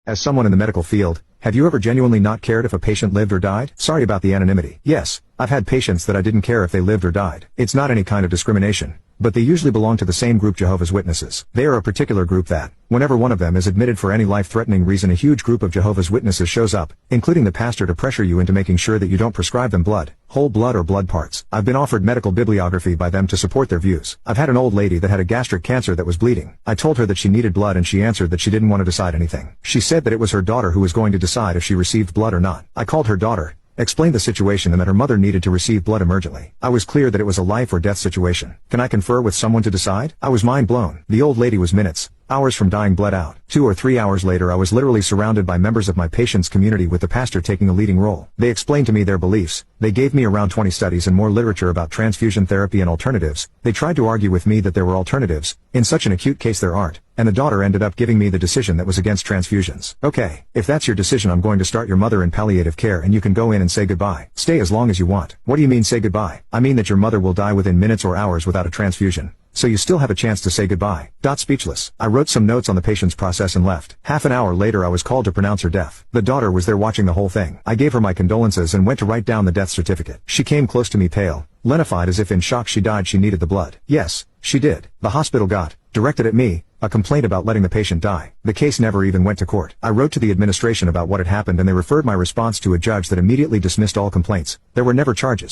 As someone in the medical field, have you ever genuinely not cared if a patient lived or died? Sorry about the anonymity. Yes, I've had patients that I didn't care if they lived or died. It's not any kind of discrimination, but they usually belong to the same group, Jehovah's Witnesses. They are a particular group that, whenever one of them is admitted for any life-threatening reason, a huge group of Jehovah's Witnesses shows up, including the pastor, to pressure you into making sure that you don't prescribe them blood, whole blood or blood parts. I've been offered medical bibliography by them to support their views. I've had an old lady that had a gastric cancer that was bleeding. I told her that she needed blood and she answered that she didn't want to decide anything. She said that it was her daughter who was going to decide if she received blood or not. I called her daughter, explained the situation, and that her mother needed to receive blood emergently. I was clear that it was a life or death situation. Can I confer with someone to decide? I was mind blown. The old lady was minutes, hours from dying, bled out. 2 or 3 hours later, I was literally surrounded by members of my patient's community, with the pastor taking a leading role. They explained to me their beliefs. They gave me around 20 studies and more literature about transfusion therapy and alternatives. They tried to argue with me that there were alternatives. In such an acute case there aren't. And the daughter ended up giving me the decision that was against transfusions. Okay, if that's your decision, I'm going to start your mother in palliative care and you can go in and say goodbye. Stay as long as you want. What do you mean say goodbye? I mean that your mother will die within minutes or hours without a transfusion. So you still have a chance to say goodbye. Speechless. I wrote some notes on the patient's process and left. Half an hour later I was called to pronounce her death. The daughter was there watching the whole thing. I gave her my condolences and went to write down the death certificate. She came close to me, pale, lenified, as if in shock. She died. She needed the blood. Yes, she did. The hospital got, directed at me, a complaint about letting the patient die. The case never even went to court. I wrote to the administration about what had happened and they referred my response to a judge that immediately dismissed all complaints. There were never charges.